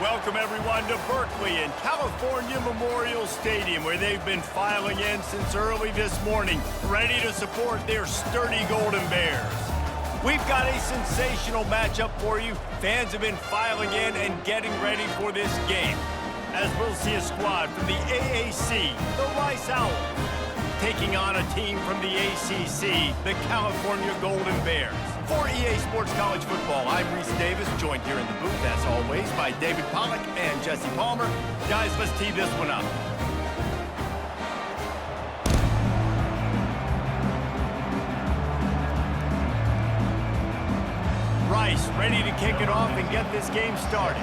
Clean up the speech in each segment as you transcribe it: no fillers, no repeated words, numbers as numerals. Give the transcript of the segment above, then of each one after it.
Welcome, everyone, to Berkeley and California Memorial Stadium, where they've been filing in since early this morning, ready to support their sturdy Golden Bears. We've got a sensational matchup for you. Fans have been filing in and getting ready for this game, as we'll see a squad from the AAC, the Rice Owls, taking on a team from the ACC, the California Golden Bears. For EA Sports College Football, I'm Reese Davis, joined here in the booth, as always, by David Pollack and Jesse Palmer. Guys, let's tee this one up. Rice ready to kick it off and get this game started.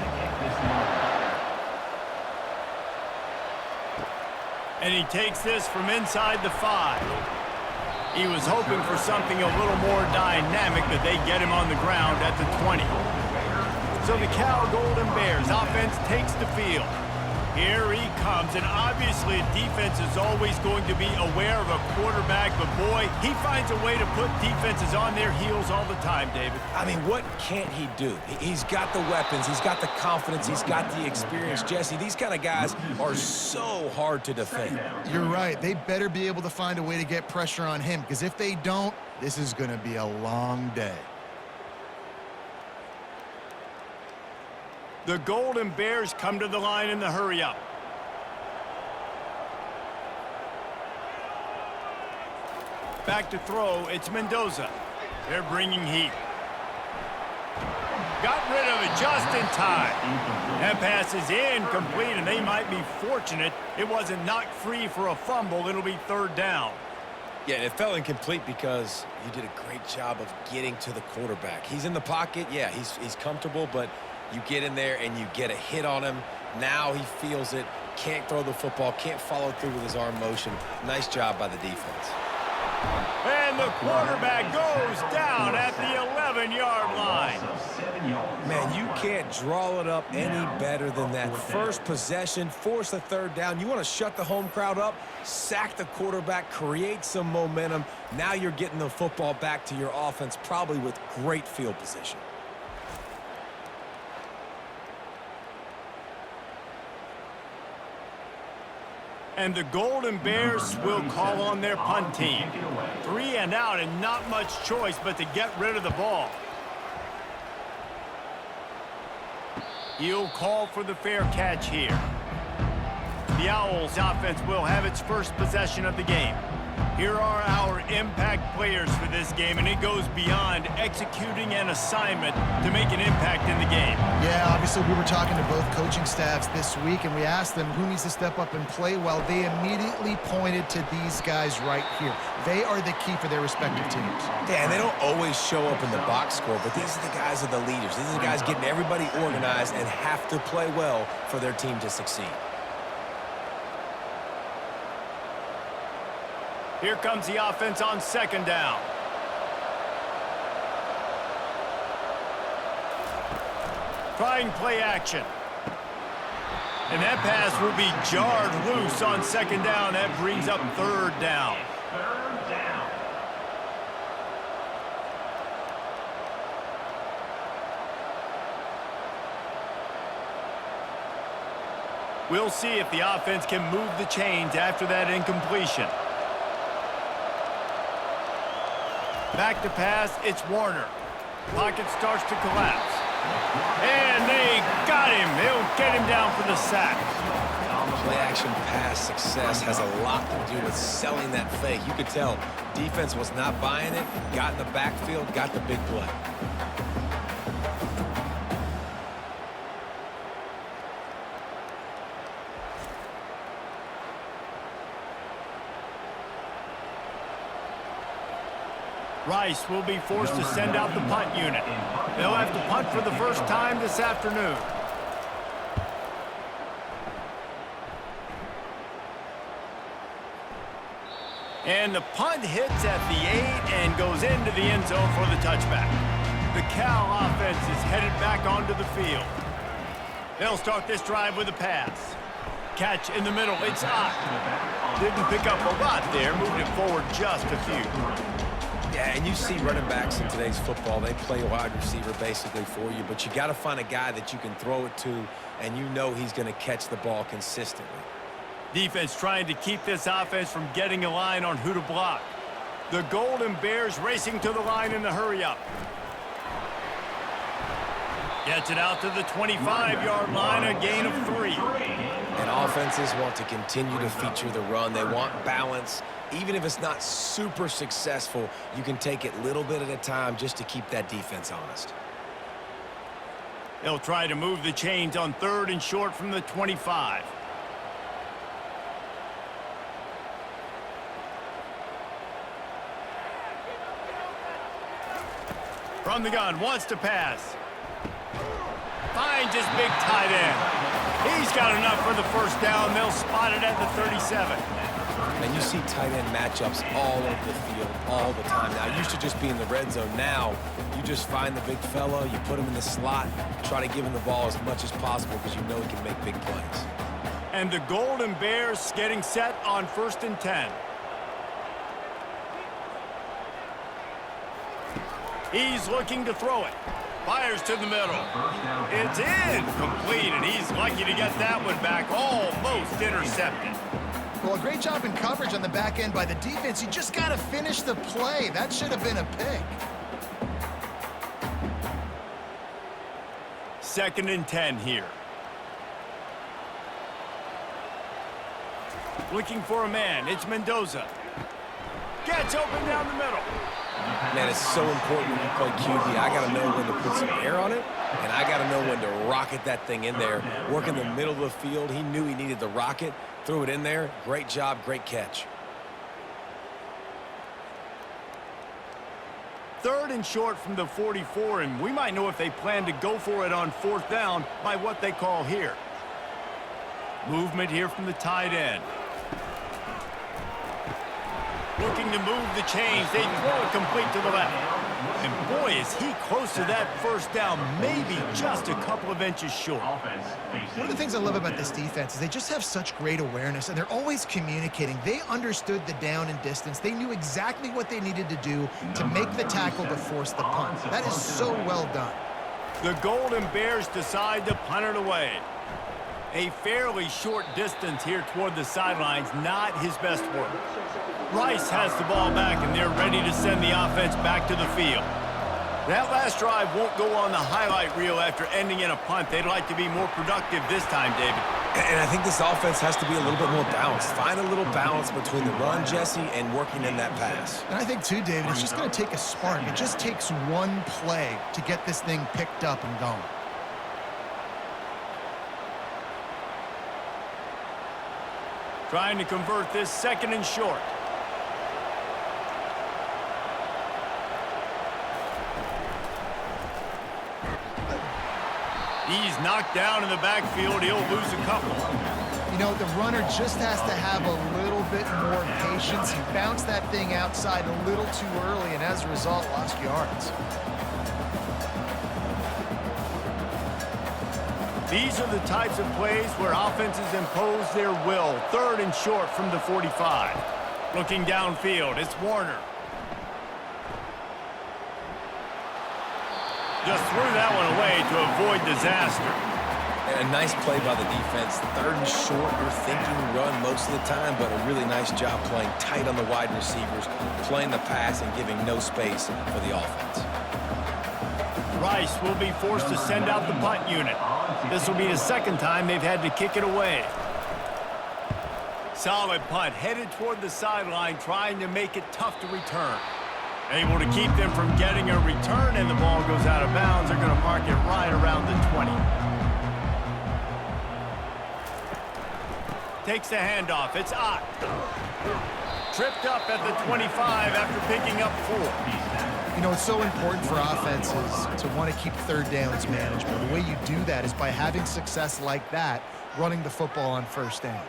And he takes this from inside the 5. He was hoping for something a little more dynamic, but they get him on the ground at the 20. So the Cal Golden Bears offense takes the field. Here he comes, and obviously defense is always going to be aware of a quarterback, but boy, he finds a way to put defenses on their heels all the time, David. I mean, what can't he do? He's got the weapons, he's got the confidence, he's got the experience. Jesse, these kind of guys are so hard to defend. You're right. They better be able to find a way to get pressure on him, because if they don't, this is going to be a long day. The Golden Bears come to the line in the hurry-up. Back to throw, it's Mendoza. They're bringing heat. Got rid of it just in time. That pass is incomplete, and they might be fortunate it wasn't knocked free for a fumble. It'll be third down. Yeah, and it fell incomplete because you did a great job of getting to the quarterback. He's in the pocket, yeah, he's comfortable, but you get in there and you get a hit on him. Now he feels it, can't throw the football, can't follow through with his arm motion. Nice job by the defense. And the quarterback goes down at the 11-yard line. Man, you can't draw it up any better than that. First possession, force a third down. You want to shut the home crowd up, sack the quarterback, create some momentum. Now you're getting the football back to your offense, probably with great field position. And the Golden Bears will call on their punt team. 3 and out, and not much choice but to get rid of the ball. He'll call for the fair catch here. The Owls offense will have its first possession of the game. Here are our impact players for this game, and it goes beyond executing an assignment to make an impact in the game. Yeah, obviously we were talking to both coaching staffs this week, and we asked them who needs to step up and play well. They immediately pointed to these guys right here. They are the key for their respective teams. Yeah, and they don't always show up in the box score, but these are the guys that are the leaders. These are the guys getting everybody organized and have to play well for their team to succeed. Here comes the offense on second down. Trying play action. And that pass will be jarred loose on second down. That brings up third down. We'll see if the offense can move the chains after that incompletion. Back to pass, it's Warner. Pocket starts to collapse. And they got him. They'll get him down for the sack. Play-action pass success has a lot to do with selling that fake. You could tell defense was not buying it, got in the backfield, got the big play. Rice will be forced to send out the punt unit. They'll have to punt for the first time this afternoon. And the punt hits at the 8 and goes into the end zone for the touchback. The Cal offense is headed back onto the field. They'll start this drive with a pass. Catch in the middle, it's Ott. Didn't pick up a lot there, moving it forward just a few. Yeah, Yeah, and you see running backs in today's football, they play wide receiver basically for you, but you got to find a guy that you can throw it to, and you know he's going to catch the ball consistently. Defense trying to keep this offense from getting a line on who to block. The Golden Bears racing to the line in the hurry-up. Gets it out to the 25-yard line, a gain of 3. And offenses want to continue to feature the run. They want balance. Even if it's not super successful, you can take it little bit at a time just to keep that defense honest. They'll try to move the chains on 3rd and short from the 25. From the gun, wants to pass. Finds his big tight end. He's got enough for the first down. They'll spot it at the 37. And you see tight end matchups all over the field all the time. Now, it used to just be in the red zone. Now, you just find the big fella, you put him in the slot, try to give him the ball as much as possible because you know he can make big plays. And the Golden Bears getting set on 1st and 10. He's looking to throw it. Fires to the middle. It's in. Complete, and he's lucky to get that one back. Almost intercepted. Well, a great job in coverage on the back end by the defense. You just got to finish the play. That should have been a pick. 2nd and 10 here. Looking for a man. It's Mendoza. Gets open down the middle. Man, it's so important when you play QB. I got to know when to put some air on it, and I got to know when to rocket that thing in there. Work in the middle of the field. He knew he needed the rocket. Threw it in there. Great job, great catch. 3rd and short from the 44, and we might know if they plan to go for it on 4th down by what they call here. Movement here from the tight end. Looking to move the chains. They throw it complete to the left. And boy, is he close to that first down, maybe just a couple of inches short. One of the things I love about this defense is they just have such great awareness, and they're always communicating. They understood the down and distance. They knew exactly what they needed to do to make the tackle to force the punt. That is so well done. The Golden Bears decide to punt it away. A fairly short distance here toward the sidelines, not his best work. Rice has the ball back, and they're ready to send the offense back to the field. That last drive won't go on the highlight reel after ending in a punt. They'd like to be more productive this time, David. And I think this offense has to be a little bit more balanced. Find a little balance between the run, Jesse, and working in that pass. And I think, too, David, it's just going to take a spark. It just takes one play to get this thing picked up and going. Trying to convert this 2nd and short. He's knocked down in the backfield. He'll lose a couple. You know, the runner just has to have a little bit more patience. He bounced that thing outside a little too early, and as a result, lost yards. These are the types of plays where offenses impose their will. 3rd and short from the 45. Looking downfield, it's Warner. Just threw that one away to avoid disaster. And a nice play by the defense. 3rd and short, you're thinking run most of the time, but a really nice job playing tight on the wide receivers, playing the pass and giving no space for the offense. Rice will be forced to send out the punt unit. This will be the 2nd time they've had to kick it away. Solid punt, headed toward the sideline, trying to make it tough to return. Able to keep them from getting a return, and the ball goes out of bounds. They're going to mark it right around the 20. Takes the handoff. It's Ott. Tripped up at the 25 after picking up 4. You know, it's so important for offenses to want to keep 3rd downs manageable. The way you do that is by having success like that, running the football on 1st down.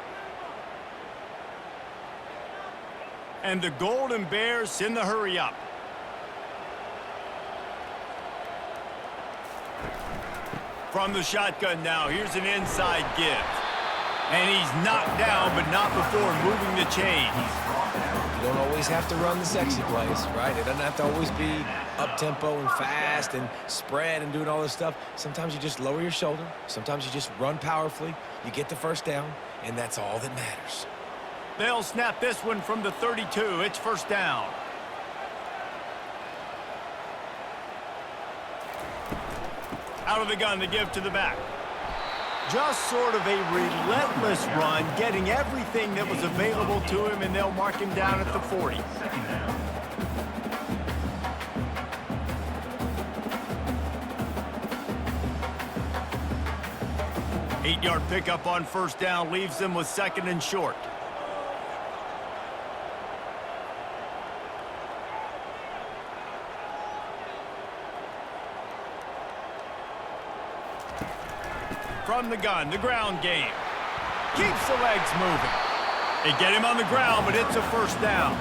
And the Golden Bears in the hurry-up. From the shotgun now, here's an inside give. And he's knocked down, but not before moving the chains. You don't always have to run the sexy plays, right? It doesn't have to always be up-tempo and fast and spread and doing all this stuff. Sometimes you just lower your shoulder. Sometimes you just run powerfully. You get the first down, and that's all that matters. They'll snap this one from the 32. It's first down. Out of the gun to give to the back. Just sort of a relentless run, getting everything that was available to him, and they'll mark him down at the 40. Eight-yard pickup on first down leaves them with second and short. From the gun, the ground game. Keeps the legs moving. They get him on the ground, but it's a first down.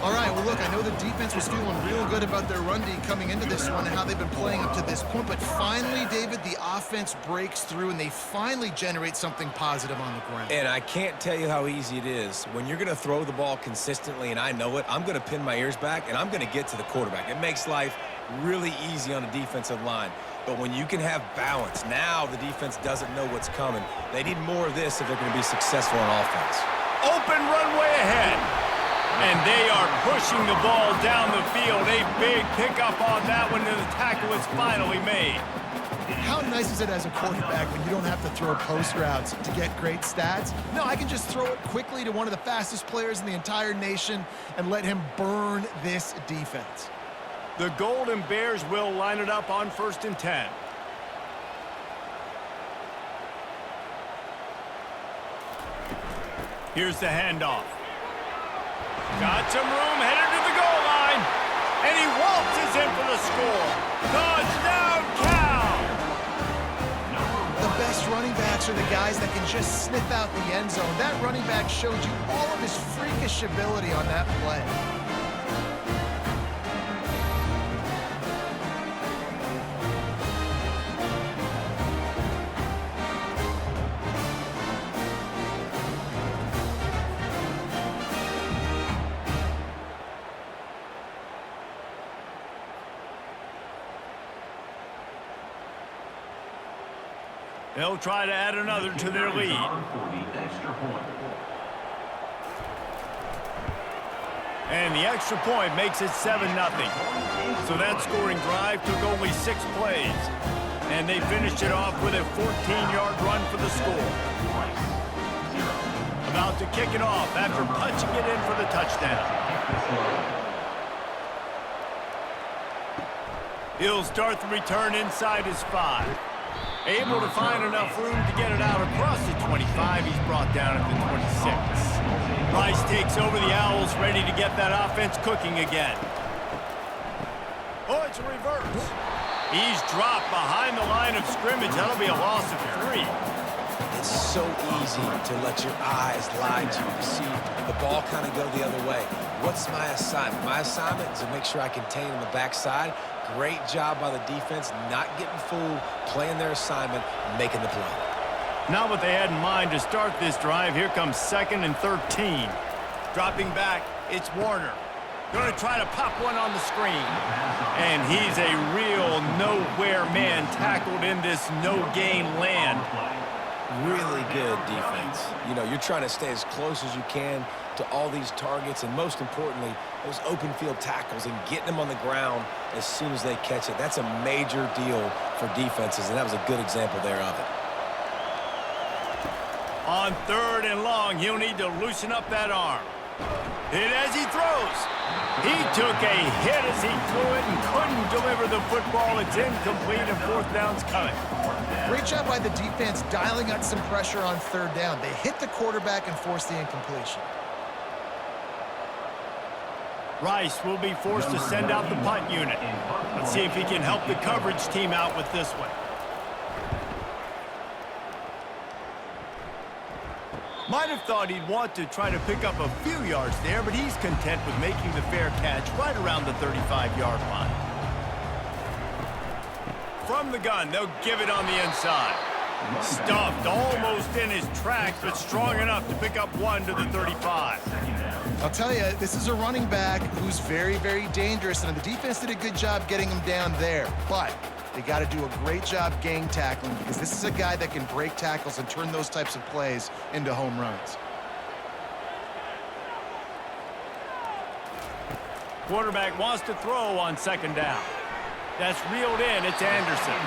All right, well, look, I know the defense was feeling real good about their run D coming into this one and how they've been playing up to this point, but finally, David, the offense breaks through and they finally generate something positive on the ground. And I can't tell you how easy it is. When you're going to throw the ball consistently, and I know it, I'm going to pin my ears back, and I'm going to get to the quarterback. It makes life really easy on a defensive line. But when you can have balance, now the defense doesn't know what's coming. They need more of this if they're going to be successful on offense. Open runway ahead. And they are pushing the ball down the field. A big pickup on that one, and the tackle is finally made. How nice is it as a quarterback when you don't have to throw post routes to get great stats? No, I can just throw it quickly to one of the fastest players in the entire nation and let him burn this defense. The Golden Bears will line it up on 1st and 10. Here's the handoff. Got some room, headed to the goal line. And he waltzes in for the score. Touchdown, Cal! The best running backs are the guys that can just sniff out the end zone. That running back showed you all of his freakish ability on that play. They'll try to add another to their lead. And the extra point makes it 7-0. So that scoring drive took only 6 plays. And they finished it off with a 14-yard run for the score. About to kick it off after punching it in for the touchdown. He'll start the return inside his 5. Able to find enough room to get it out across the 25. He's brought down at the 26. Rice takes over the Owls, ready to get that offense cooking again. Oh, it's a reverse. He's dropped behind the line of scrimmage. That'll be a loss of 3. It's so easy to let your eyes lie to you. To see the ball kind of go the other way. What's my assignment? My assignment is to make sure I contain on the backside. Great job by the defense, not getting fooled, playing their assignment, making the play. Not what they had in mind to start this drive. Here comes 2nd and 13. Dropping back, it's Warner. Going to try to pop one on the screen. And he's a real nowhere man tackled in this no-gain land. Really good defense. You know, you're trying to stay as close as you can to all these targets, and most importantly, those open field tackles and getting them on the ground as soon as they catch it. That's a major deal for defenses, and that was a good example there of it. On 3rd and long, he'll need to loosen up that arm. Hit as he throws. He took a hit as he threw it and couldn't deliver the football. It's incomplete, and 4th down's coming. Great job by the defense dialing out some pressure on 3rd down. They hit the quarterback and forced the incompletion. Rice will be forced to send out the punt unit. Let's see if he can help the coverage team out with this one. Might have thought he'd want to try to pick up a few yards there, but he's content with making the fair catch right around the 35-yard line. From the gun, they'll give it on the inside. Stuffed almost in his tracks, but strong enough to pick up one to the 35. I'll tell you, this is a running back who's very, very dangerous, and the defense did a good job getting him down there. But they got to do a great job gang tackling, because this is a guy that can break tackles and turn those types of plays into home runs. Quarterback wants to throw on second down. That's reeled in. It's Anderson.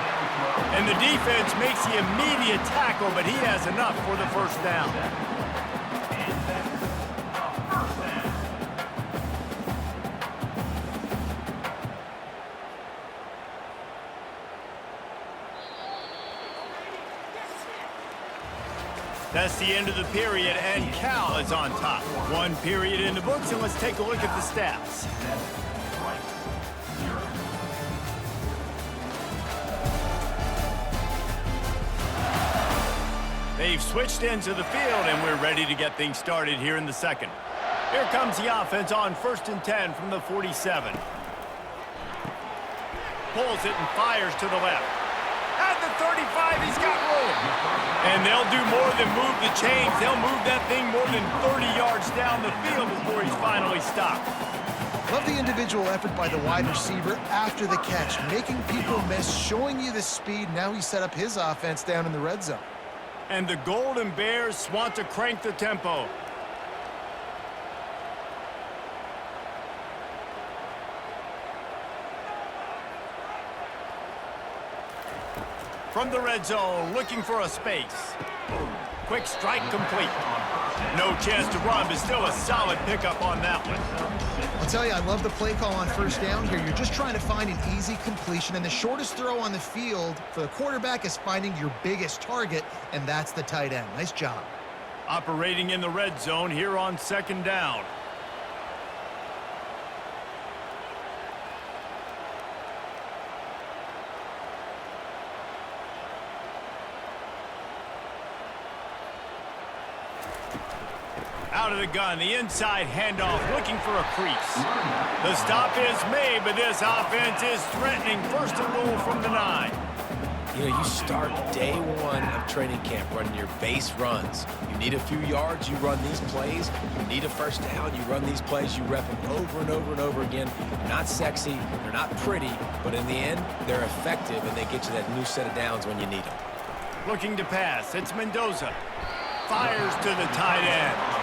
And the defense makes the immediate tackle, but he has enough for the first down. That's the end of the period, and Cal is on top. One period in the books, and let's take a look at the stats. They've switched into the field, and we're ready to get things started here in the second. Here comes the offense on 1st and 10 from the 47. Pulls it and fires to the left. At the 35, he's got room. And they'll do more than move the chains. They'll move that thing more than 30 yards down the field before he's finally stopped. Love the individual effort by the wide receiver after the catch, making people miss, showing you the speed. Now he set up his offense down in the red zone. And the Golden Bears want to crank the tempo. From the red zone, looking for a space. Quick strike complete. No chance to run, but still a solid pickup on that one. I'll tell you, I love the play call on first down here. You're just trying to find an easy completion, and the shortest throw on the field for the quarterback is finding your biggest target, and that's the tight end. Nice job. Operating in the red zone here on second down. Out of the gun, the inside handoff, looking for a crease. The stop is made, but this offense is threatening. 1st and goal from the 9. You know, you start day one of training camp running your base runs. You need a few yards, you run these plays. You need a first down, you run these plays. You rep them over and over and over again. They're not sexy, they're not pretty, but in the end, they're effective, and they get you that new set of downs when you need them. Looking to pass, it's Mendoza. Fires to the tight end.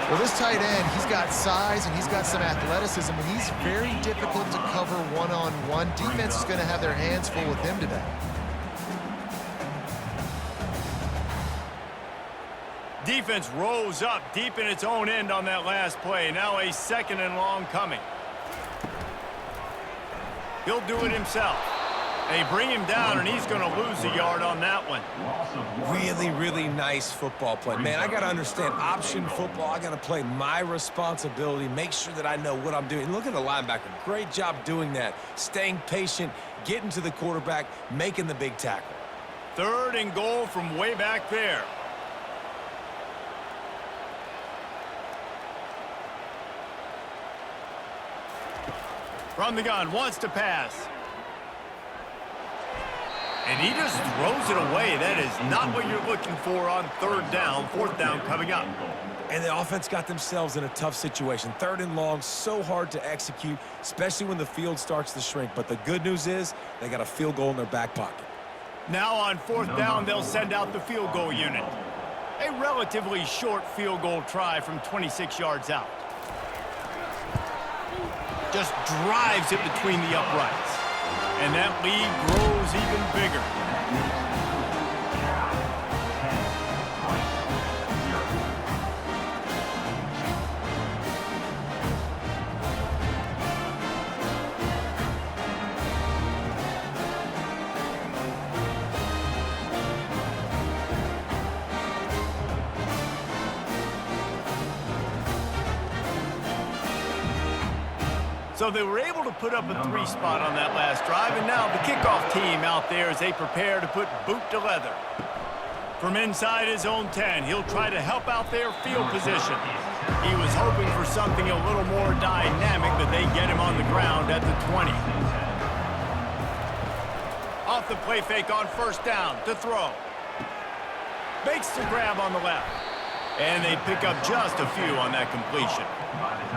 Well, this tight end, he's got size and he's got some athleticism, and he's very difficult to cover one-on-one. Defense is going to have their hands full with him today. Defense rose up deep in its own end on that last play. Now a 2nd and long coming. He'll do it himself. They bring him down, and he's going to lose a yard on that one. Really, really nice football play. Man, I got to understand option football. I got to play my responsibility, make sure that I know what I'm doing. Look at the linebacker. Great job doing that. Staying patient, getting to the quarterback, making the big tackle. 3rd and goal from way back there. From the gun, wants to pass. And he just throws it away. That is not what you're looking for on 3rd down. 4th down coming up. And the offense got themselves in a tough situation. 3rd and long, so hard to execute, especially when the field starts to shrink. But the good news is they got a field goal in their back pocket. Now on 4th down, they'll send out the field goal unit. A relatively short field goal try from 26 yards out. Just drives it between the uprights. And that lead grows even bigger. So they were able to put up a 3 spot on that last drive, and now the kickoff team out there as they prepare to put boot to leather. From inside his own 10, he'll try to help out their field position. He was hoping for something a little more dynamic, but they get him on the ground at the 20. Off the play fake on 1st down to throw. Makes the grab on the left. And they pick up just a few on that completion.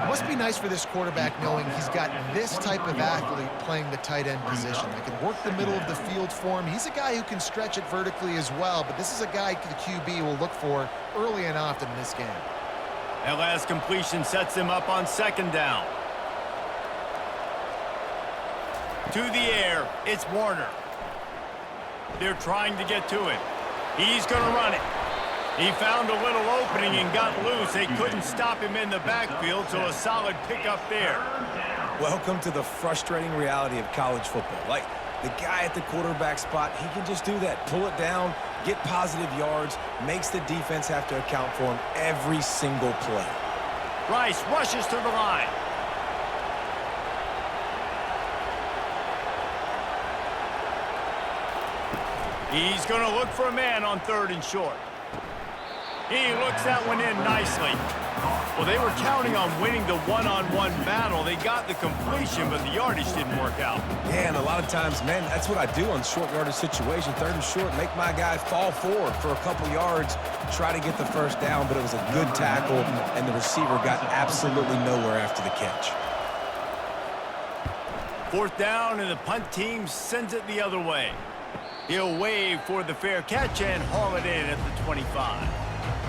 It must be nice for this quarterback knowing he's got this type of athlete playing the tight end position. They can work the middle of the field for him. He's a guy who can stretch it vertically as well, but this is a guy the QB will look for early and often in this game. That last completion sets them up on second down. To the air, it's Warner. They're trying to get to it. He's going to run it. He found a little opening and got loose. They couldn't stop him in the backfield, so a solid pickup there. Welcome to the frustrating reality of college football. Like, the guy at the quarterback spot, he can just do that. Pull it down, get positive yards, makes the defense have to account for him every single play. Rice rushes to the line. He's going to look for a man on 3rd and short. He looks that one in nicely. Well, they were counting on winning the one-on-one battle. They got the completion, but the yardage didn't work out. Yeah, and a lot of times, man, that's what I do on short yardage situation. 3rd and short, make my guy fall forward for a couple yards, try to get the first down, but it was a good tackle, and the receiver got absolutely nowhere after the catch. 4th down, and the punt team sends it the other way. He'll wave for the fair catch and haul it in at the 25.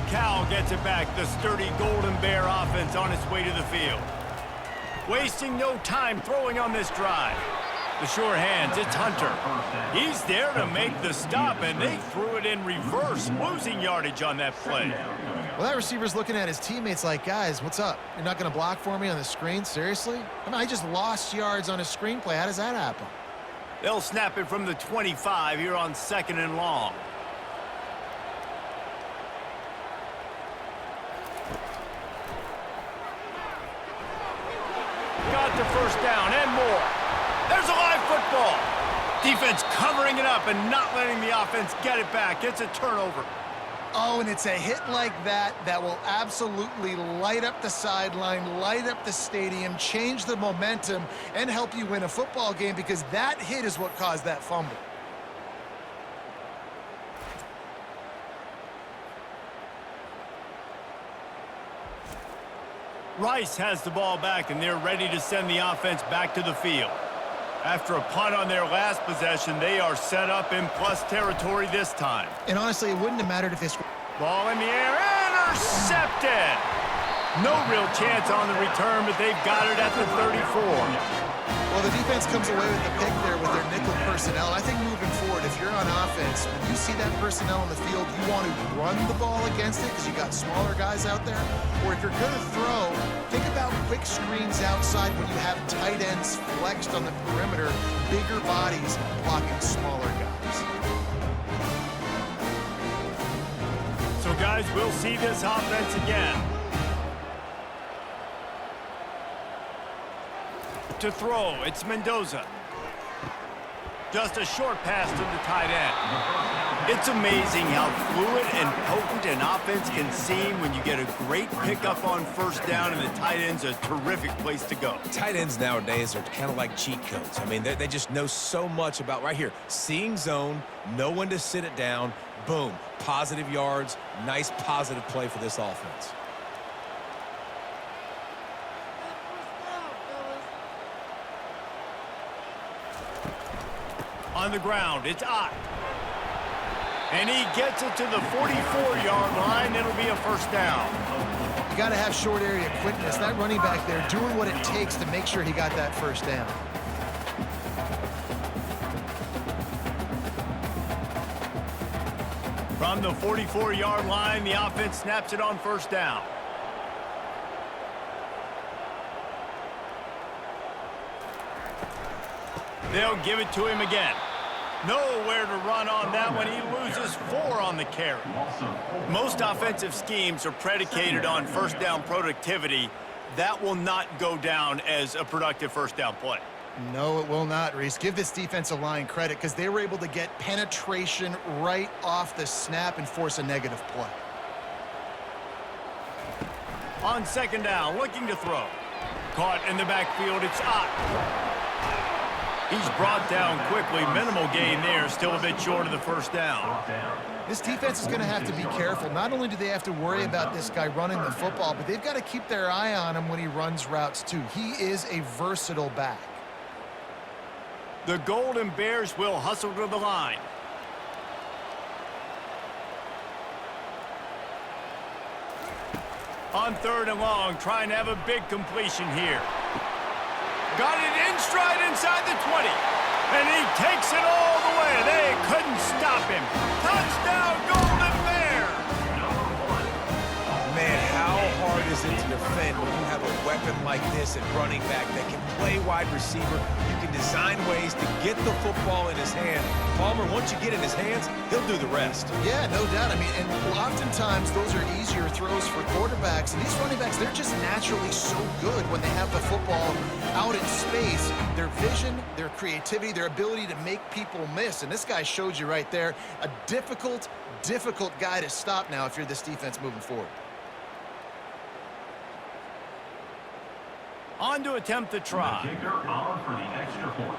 Cal gets it back. The sturdy Golden Bear offense on its way to the field. Wasting no time throwing on this drive. The sure hands, it's Hunter. He's there to make the stop, and they threw it in reverse, losing yardage on that play. Well, that receiver's looking at his teammates like, guys, what's up? You're not going to block for me on the screen? Seriously? I mean, I just lost yards on a screenplay. How does that happen? They'll snap it from the 25 here on 2nd and long. Got the first down and more. There's a live football. Defense covering it up and not letting the offense get it back. It's a turnover. Oh, and it's a hit like that that will absolutely light up the sideline, light up the stadium, change the momentum, and help you win a football game because that hit is what caused that fumble. Rice has the ball back, and they're ready to send the offense back to the field. After a punt on their last possession, they are set up in plus territory this time. And honestly, it wouldn't have mattered if this... Ball in the air, intercepted! No real chance on the return, but they've got it at the 34. Well, the defense comes away with the pick there with their nickel personnel. I think moving forward, if you're on offense, when you see that personnel on the field, you want to run the ball against it because you got smaller guys out there. Or if you're going to throw, think about quick screens outside when you have tight ends flexed on the perimeter, bigger bodies blocking smaller guys. So, guys, we'll see this offense again. To throw, it's Mendoza. Just a short pass to the tight end. It's amazing how fluid and potent an offense can seem when you get a great pickup on first down, and the tight end's a terrific place to go. Tight ends nowadays are kind of like cheat codes. I mean, they just know so much about right here. Seeing zone, know when to sit it down, boom, positive yards, nice positive play for this offense. On the ground, it's Ott. And he gets it to the 44-yard line. It'll be a first down. You got to have short area quickness. That running back there doing what it takes to make sure he got that first down. From the 44-yard line, the offense snaps it on first down. They'll give it to him again. Nowhere to run on that one. He loses 4 on the carry. Most offensive schemes are predicated on first down productivity. That will not go down as a productive first down play. No, it will not, Reese. Give this defensive line credit because they were able to get penetration right off the snap and force a negative play. On second down, looking to throw. Caught in the backfield, it's Ott. He's brought down quickly. Minimal gain there, still a bit short of the first down. This defense is going to have to be careful. Not only do they have to worry about this guy running the football, but they've got to keep their eye on him when he runs routes too. He is a versatile back. The Golden Bears will hustle to the line. On 3rd and long, trying to have a big completion here. Got it in stride inside the 20. And he takes it all the way. They couldn't stop him. Touchdown, Golden Bears! Man, how hard is it to defend when you have a weapon like this at running back that can play wide receiver? You can design ways to get the football in his hand. Palmer, once you get in his hands, he'll do the rest. Yeah, no doubt. I mean, and oftentimes those are easier throws for quarterbacks. And these running backs, they're just naturally so good when they have the football out in space. Their vision, their creativity, their ability to make people miss. And this guy showed you right there, a difficult guy to stop now if you're this defense moving forward. On to attempt the try. The kicker on for the extra point.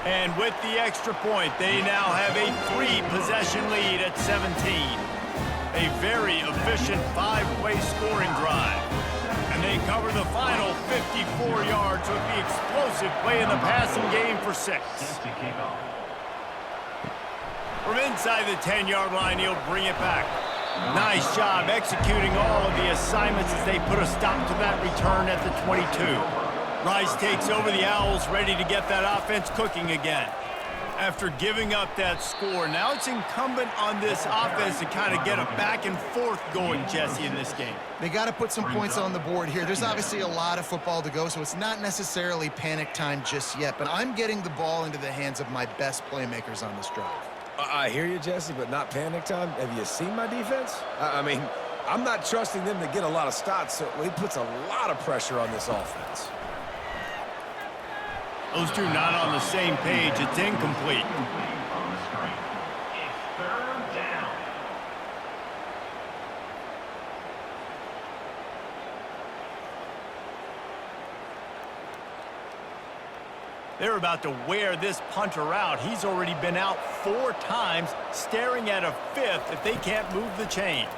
And with the extra point, they now have a 3-possession lead at 17. A very efficient 5-play scoring drive. And they cover the final 54 yards with the explosive play in the passing game for 6. From inside the 10-yard line, he'll bring it back. Nice job executing all of the assignments as they put a stop to that return at the 22. Rice takes over the Owls, ready to get that offense cooking again. After giving up that score, now it's incumbent on this offense to kind of get a back and forth going, Jesse, in this game. They got to put some points on the board here. There's obviously a lot of football to go, so it's not necessarily panic time just yet, but I'm getting the ball into the hands of my best playmakers on this drive. I hear you, Jesse, but not panic time. Have you seen my defense? I mean, I'm not trusting them to get a lot of stops, so he puts a lot of pressure on this offense. Those two not on the same page. It's incomplete. They're about to wear this punter out. He's already been out 4 times, staring at a 5th if they can't move the chains.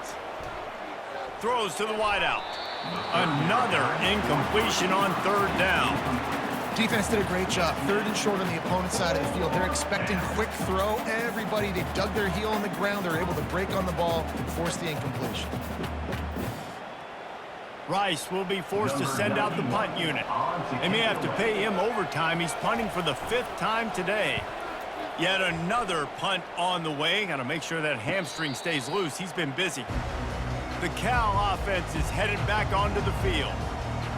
Throws to the wideout. Another incompletion on 3rd down. Defense did a great job. 3rd and short on the opponent's side of the field. They're expecting quick throw. Everybody, they dug their heel on the ground. They're able to break on the ball and force the incompletion. Rice will be forced to send out the punt unit. They may have to pay him overtime. He's punting for the 5th time today. Yet another punt on the way. Got to make sure that hamstring stays loose. He's been busy. The Cal offense is headed back onto the field.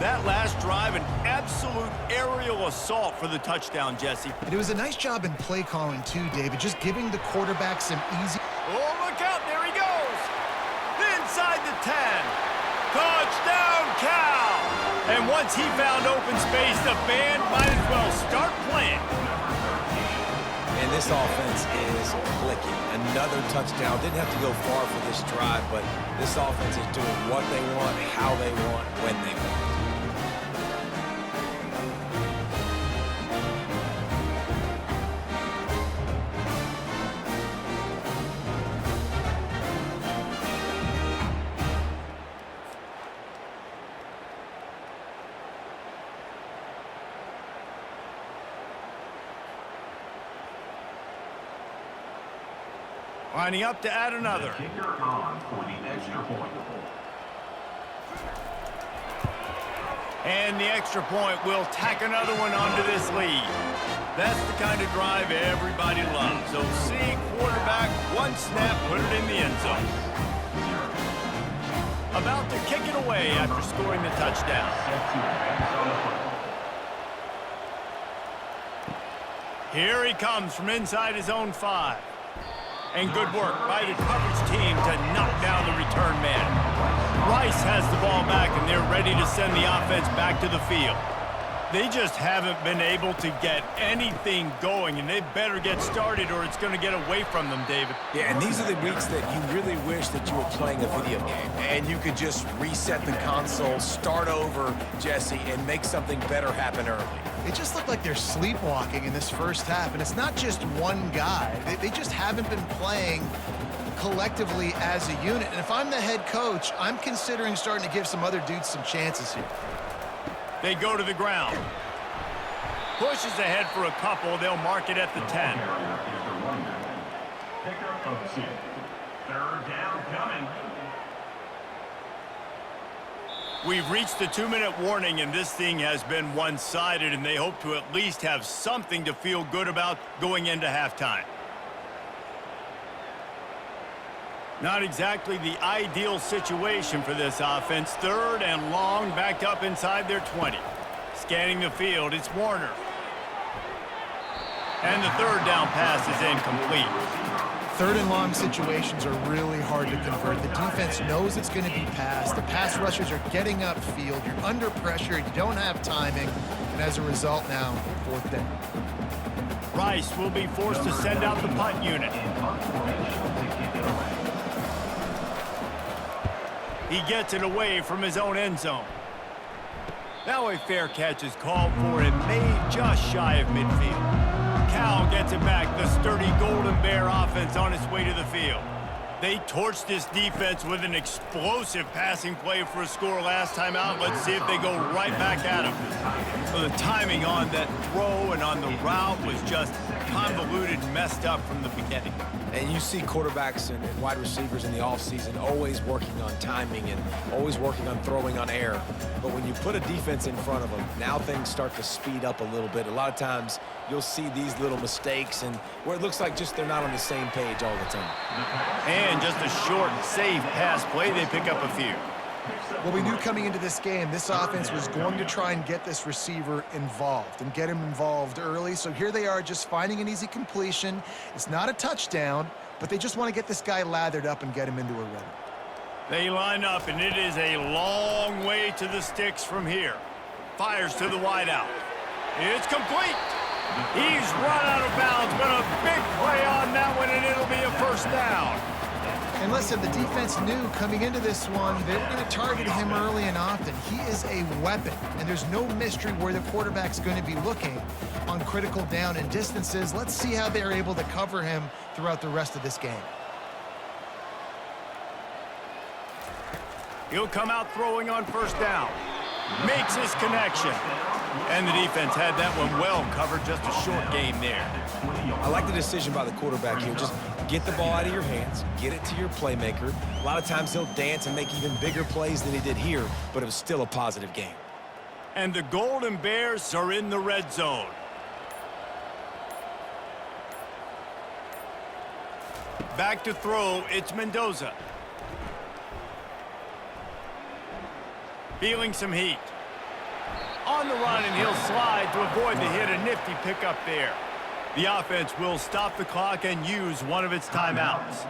That last drive, an absolute aerial assault for the touchdown, Jesse. And it was a nice job in play calling too, David, just giving the quarterback some easy... Oh, look out, there he goes! Inside the 10. Touchdown, Cal! And once he found open space, the band might as well start playing. And this offense is clicking. Another touchdown. Didn't have to go far for this drive, but this offense is doing what they want, how they want, when they want. Lining up to add another. Kicker on for the extra point. And the extra point will tack another one onto this lead. That's the kind of drive everybody loves. So see quarterback, one snap, put it in the end zone. About to kick it away after scoring the touchdown. Here he comes from inside his own 5. And good work by the coverage team to knock down the return man. Rice has the ball back, and they're ready to send the offense back to the field. They just haven't been able to get anything going, and they better get started or it's going to get away from them, David. Yeah, and these are the weeks that you really wish that you were playing a video game and you could just reset the console, start over, Jesse, and make something better happen early. It just looked like they're sleepwalking in this first half, and it's not just one guy. They just haven't been playing collectively as a unit. And if I'm the head coach, I'm considering starting to give some other dudes some chances here. They go to the ground. Pushes ahead for a couple. They'll mark it at the 10. Pickup of 2. Third down coming. We've reached the 2-minute warning, and this thing has been one-sided, and they hope to at least have something to feel good about going into halftime. Not exactly the ideal situation for this offense. Third and long, backed up inside their 20. Scanning the field, it's Warner. And the third down pass is incomplete. Third and long situations are really hard to convert. The defense knows it's going to be passed. The pass rushers are getting upfield. You're under pressure. You don't have timing. And as a result now, fourth down. Rice will be forced to send out the punt unit. He gets it away from his own end zone. Now a fair catch is called for and made just shy of midfield. Cal gets it back. The sturdy Golden Bear offense on its way to the field. They torched this defense with an explosive passing play for a score last time out. Let's see if they go right back at him. Well, the timing on that throw and on the route was just convoluted and messed up from the beginning. And you see quarterbacks and wide receivers in the offseason always working on timing and always working on throwing on air. But when you put a defense in front of them, now things start to speed up a little bit. A lot of times you'll see these little mistakes and where it looks like just they're not on the same page all the time. And just a short, safe pass play, they pick up a few. Well, we knew coming into this game, this offense was going to try and get this receiver involved and get him involved early. So here they are just finding an easy completion. It's not a touchdown, but they just want to get this guy lathered up and get him into a rhythm. They line up, and it is a long way to the sticks from here. Fires to the wideout. It's complete. He's run out of bounds, but a big play on that one, and it'll be a first down. And listen, the defense knew coming into this one, they were going to target him early and often. He is a weapon, and there's no mystery where the quarterback's going to be looking on critical down and distances. Let's see how they're able to cover him throughout the rest of this game. He'll come out throwing on first down. Makes his connection. And the defense had that one well covered, just a short game there. I like the decision by the quarterback here. Just get the ball out of your hands, get it to your playmaker. A lot of times he'll dance and make even bigger plays than he did here, but it was still a positive game. And the Golden Bears are in the red zone. Back to throw, it's Mendoza. Feeling some heat. On the run, and he'll slide to avoid the hit. A nifty pickup there. The offense will stop the clock and use one of its timeouts.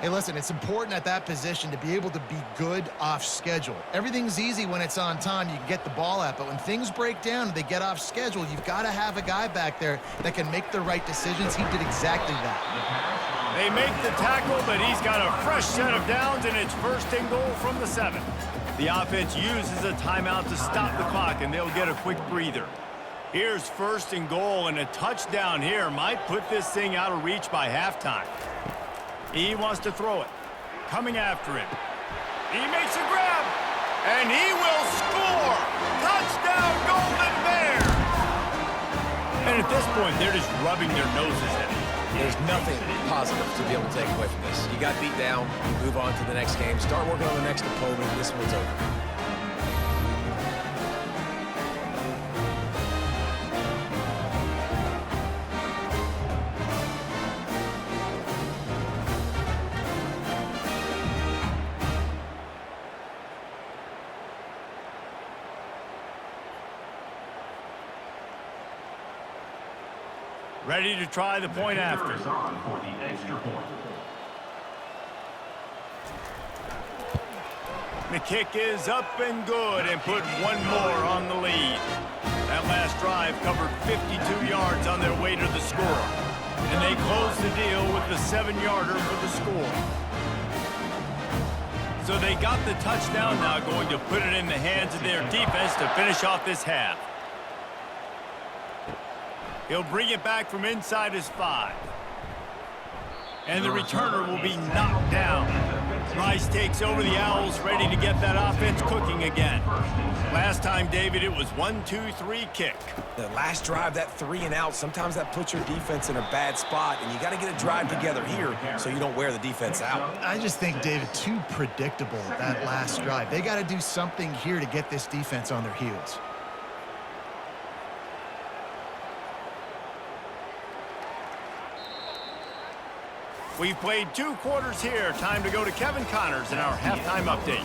Hey, listen, it's important at that position to be able to be good off schedule. Everything's easy when it's on time. You can get the ball out, but when things break down and they get off schedule, you've got to have a guy back there that can make the right decisions. He did exactly that. They make the tackle, but he's got a fresh set of downs, and it's first and goal from the 7. The offense uses a timeout to stop the clock, and they'll get a quick breather. Here's first and goal, and a touchdown here might put this thing out of reach by halftime. He wants to throw it. Coming after him. He makes a grab, and he will score! Touchdown, Golden Bear! And at this point, they're just rubbing their noses at it. There's nothing positive to be able to take away from this. You got beat down, you move on to the next game, start working on the next opponent, and this one's over. Ready to try the point after. Is on for the extra point. The kick is up and good, and put one more on the lead. That last drive covered 52 yards on their way to the score. And they closed the deal with the 7-yarder for the score. So they got the touchdown, now going to put it in the hands of their defense to finish off this half. He'll bring it back from inside his 5. And the returner will be knocked down. Rice takes over the Owls, ready to get that offense cooking again. Last time, David, it was 1-2-3 kick. The last drive, that 3 and out, sometimes that puts your defense in a bad spot, and you got to get a drive together here so you don't wear the defense out. I just think, David, too predictable, that last drive. They got to do something here to get this defense on their heels. We've played 2 quarters here. Time to go to Kevin Connors in our halftime update.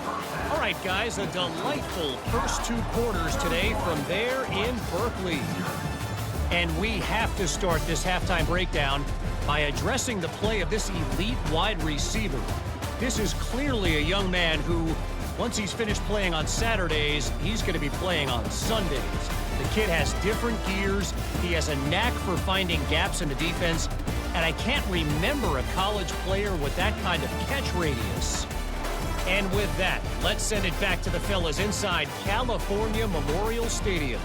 All right, guys, a delightful first 2 quarters today from there in Berkeley. And we have to start this halftime breakdown by addressing the play of this elite wide receiver. This is clearly a young man who, once he's finished playing on Saturdays, he's going to be playing on Sundays. The kid has different gears. He has a knack for finding gaps in the defense. And I can't remember a college player with that kind of catch radius. And with that, let's send it back to the fellas inside California Memorial Stadium.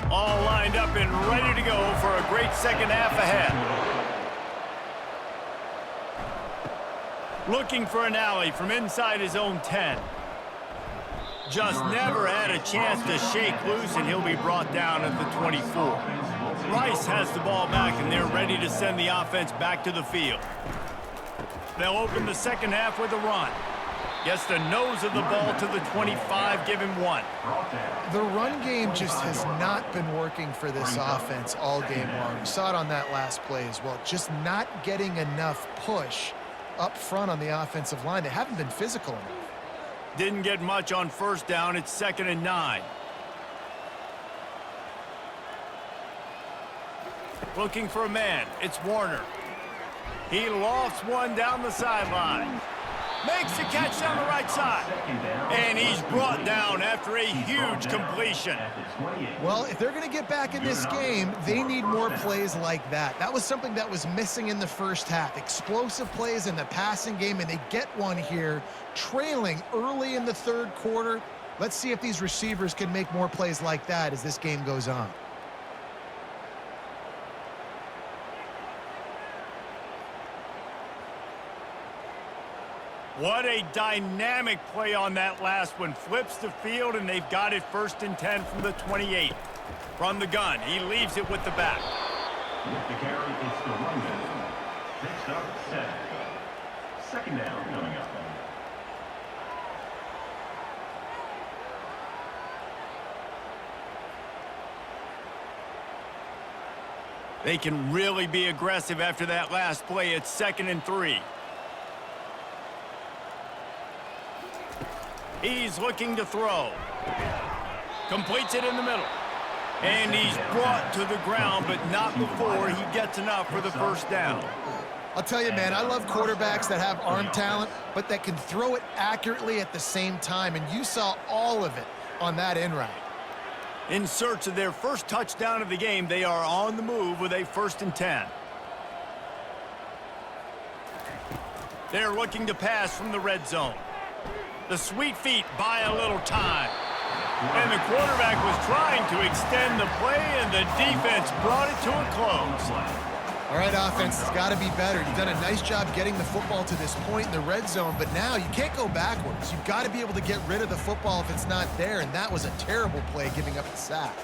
All lined up and ready to go for a great second half ahead. Looking for an alley from inside his own 10. Just never had a chance to shake loose, and he'll be brought down at the 24. Rice has the ball back, and they're ready to send the offense back to the field. They'll open the second half with a run. Gets the nose of the ball to the 25, give him 1. The run game just has not been working for this offense all game long. You saw it on that last play as well. Just not getting enough push up front on the offensive line. They haven't been physical enough. Didn't get much on first down. It's 2nd and 9. Looking for a man. It's Warner. He lofts one down the sideline. Makes the catch down the right side. And he's brought down after a huge completion. Well, if they're going to get back in this game, they need more plays like that. That was something that was missing in the first half. Explosive plays in the passing game, and they get one here, trailing early in the 3rd quarter. Let's see if these receivers can make more plays like that as this game goes on. What a dynamic play on that last one. Flips the field, and they've got it 1st and 10 from the 28. From the gun, he leaves it with the back. With the carry, it's the running. Next up, 7. 2nd down coming up. They can really be aggressive after that last play. It's 2nd and 3. He's looking to throw. Completes it in the middle. And he's brought to the ground, but not before he gets enough for the 1st down. I'll tell you, man, I love quarterbacks that have arm talent, but that can throw it accurately at the same time, and you saw all of it on that in route. In search of their first touchdown of the game, they are on the move with a 1st and 10. They're looking to pass from the red zone. The sweet feet buy a little time. And the quarterback was trying to extend the play, and the defense brought it to a close. All right, offense, it's got to be better. You've done a nice job getting the football to this point in the red zone, but now you can't go backwards. You've got to be able to get rid of the football if it's not there, and that was a terrible play, giving up the sack.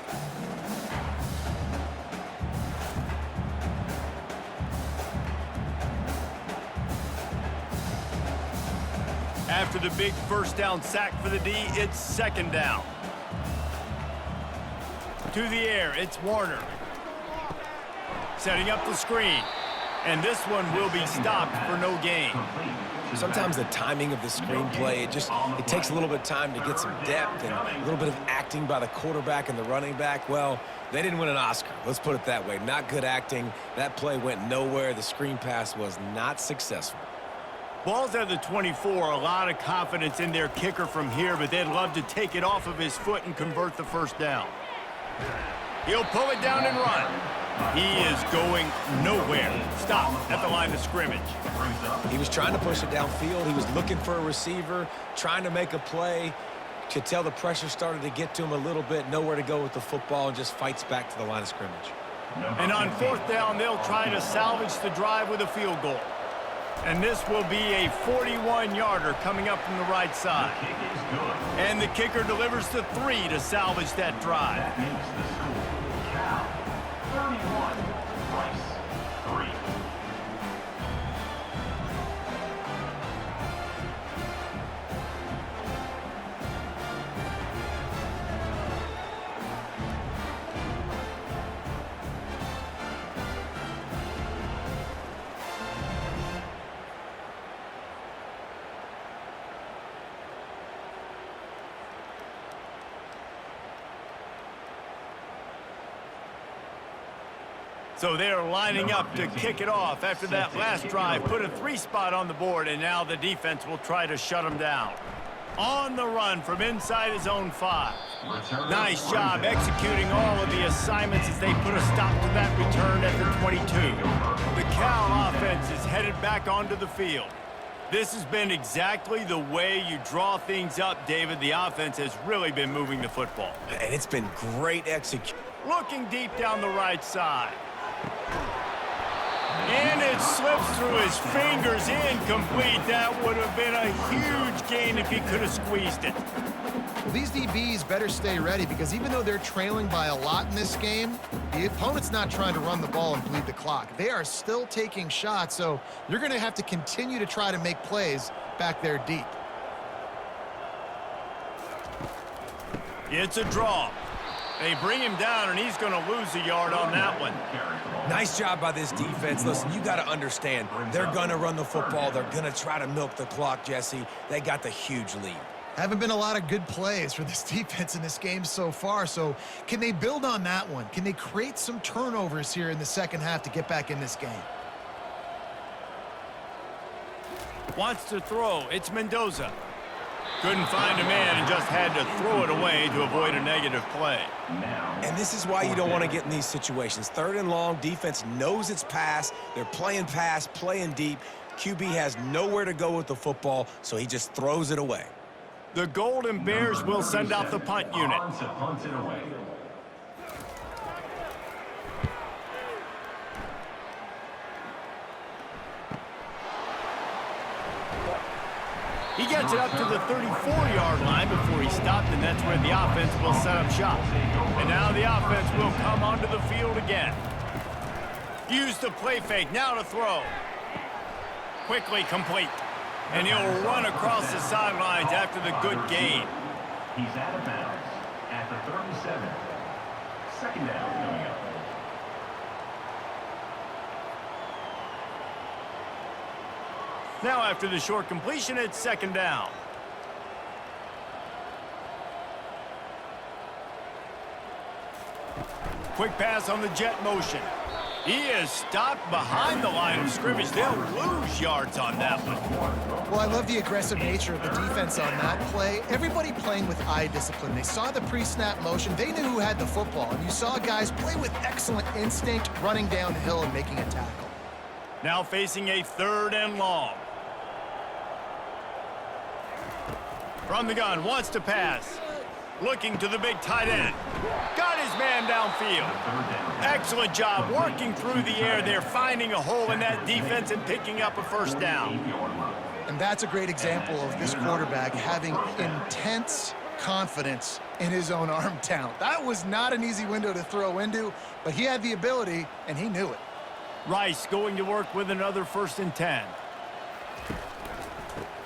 After the big 1st down sack for the D, it's 2nd down. To the air, it's Warner. Setting up the screen. And this one will be stopped for no gain. Sometimes the timing of the screenplay, it takes a little bit of time to get some depth and a little bit of acting by the quarterback and the running back. Well, they didn't win an Oscar. Let's put it that way. Not good acting. That play went nowhere. The screen pass was not successful. Ball's at the 24. A lot of confidence in their kicker from here, but they'd love to take it off of his foot and convert the first down. He'll pull it down and run. He is going nowhere. Stop at the line of scrimmage. He was trying to push it downfield. He was looking for a receiver, trying to make a play. Could tell the pressure started to get to him a little bit. Nowhere to go with the football and just fights back to the line of scrimmage. And on fourth down, they'll try to salvage the drive with a field goal. And this will be a 41-yarder coming up from the right side. And the kicker delivers the 3 to salvage that drive. That makes the score Cal 31, Rice 3. So they're lining up to kick it off after that last drive. Put a 3 spot on the board, and now the defense will try to shut them down. On the run from inside his own 5. Nice job executing all of the assignments as they put a stop to that return at the 22. The Cal offense is headed back onto the field. This has been exactly the way you draw things up, David. The offense has really been moving the football. And it's been great execution. Looking deep down the right side. And it slips through his fingers, incomplete. That would have been a huge gain if he could have squeezed it. Well, these DBs better stay ready because even though they're trailing by a lot in this game, the opponent's not trying to run the ball and bleed the clock. They are still taking shots, so you're going to have to continue to try to make plays back there deep. It's a draw. They bring him down, and he's going to lose a yard on that one. Nice job by this defense. Listen, you got to understand, they're going to run the football. They're going to try to milk the clock, Jesse. They got the huge lead. Haven't been a lot of good plays for this defense in this game so far, so can they build on that one? Can they create some turnovers here in the second half to get back in this game? Wants to throw. It's Mendoza. Couldn't find a man and just had to throw it away to avoid a negative play. And this is why you don't want to get in these situations. 3rd and long, defense knows it's pass. They're playing pass, playing deep. QB has nowhere to go with the football, so he just throws it away. The Golden Bears will send out the punt unit. Punts it away. He gets it up to the 34-yard line before he stopped, and that's where the offense will set up shop. And now the offense will come onto the field again. Use the play fake, now to throw. Quickly complete. And he'll run across the sidelines after the good gain. He's out of bounds at the 37. 2nd down coming up. Now after the short completion, it's 2nd down. Quick pass on the jet motion. He is stopped behind the line of scrimmage. They'll lose yards on that one. Well, I love the aggressive nature of the defense on that play. Everybody playing with eye discipline. They saw the pre-snap motion. They knew who had the football. And you saw guys play with excellent instinct, running downhill and making a tackle. Now facing a 3rd and long. From the gun, wants to pass. Looking to the big tight end. Got his man downfield. Excellent job working through the air. They're finding a hole in that defense and picking up a 1st down. And that's a great example of this quarterback having intense confidence in his own arm talent. That was not an easy window to throw into, but he had the ability, and he knew it. Rice going to work with another 1st and 10.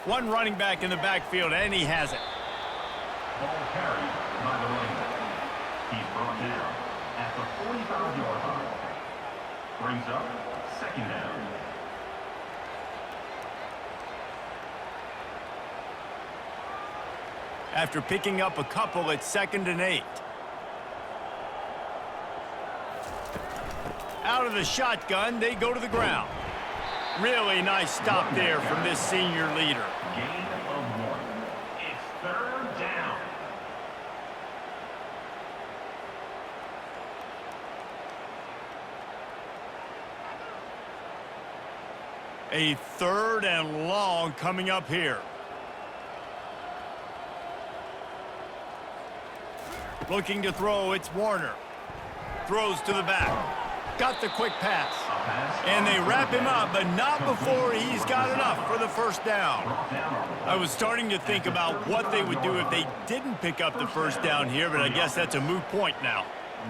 One running back in the backfield, and he has it. Ball carried by the running back. He's brought down at the 45-yard line. Brings up 2nd down. after picking up a couple at 2nd and 8. Out of the shotgun, they go to the ground. Really nice stop there from this senior leader. Gain of 1. It's 3rd down. A 3rd and long coming up here. Looking to throw, it's Warner. Throws to the back. Got the quick pass. And they wrap him up, but not before he's got enough for the first down. I was starting to think about what they would do if they didn't pick up the first down here, but I guess that's a moot point now.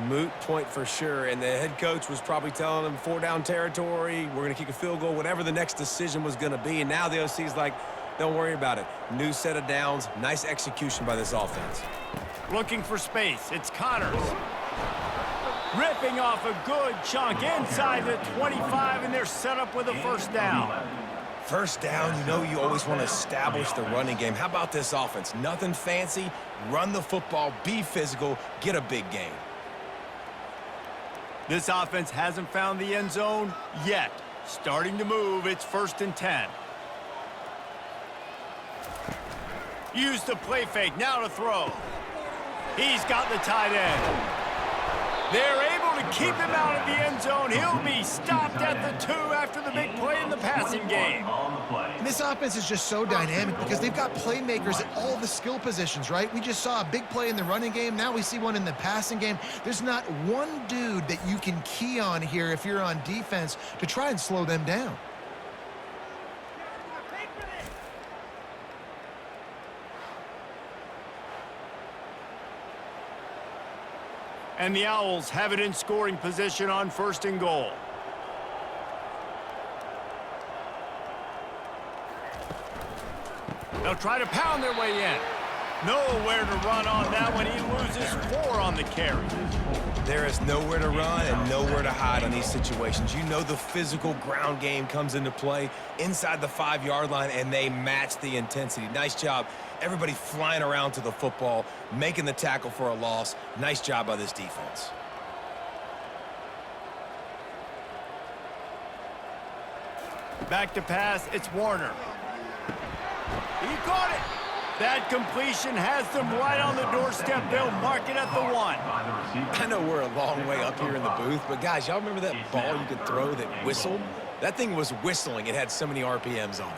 Moot point for sure, and the head coach was probably telling them 4-down territory, we're going to kick a field goal, whatever the next decision was going to be, and now the OC's like, don't worry about it. New set of downs, nice execution by this offense. Looking for space, it's Connors. Ripping off a good chunk inside the 25, and they're set up with a first down. First down, you know you always want to establish the running game. How about this offense? Nothing fancy, run the football, be physical, get a big gain. This offense hasn't found the end zone yet. Starting to move, it's 1st and 10. Used the play fake, now to throw. He's got the tight end. They're able to keep him out of the end zone. He'll be stopped at the 2 after the big play in the passing game. And this offense is just so dynamic because they've got playmakers at all the skill positions, right? We just saw a big play in the running game. Now we see one in the passing game. There's not one dude that you can key on here if you're on defense to try and slow them down. And the Owls have it in scoring position on 1st and goal. They'll try to pound their way in. Nowhere to run on that one. He loses 4 on the carry. There is nowhere to run and nowhere to hide on these situations. You know the physical ground game comes into play inside the 5-yard line, and they match the intensity. Nice job. Everybody flying around to the football, making the tackle for a loss. Nice job by this defense. Back to pass, it's Warner. He caught it. That completion has them right on the doorstep. They'll mark it at the 1. I know we're a long way up here in the booth, but guys, y'all remember that ball you could throw that whistled? That thing was whistling. It had so many RPMs on it.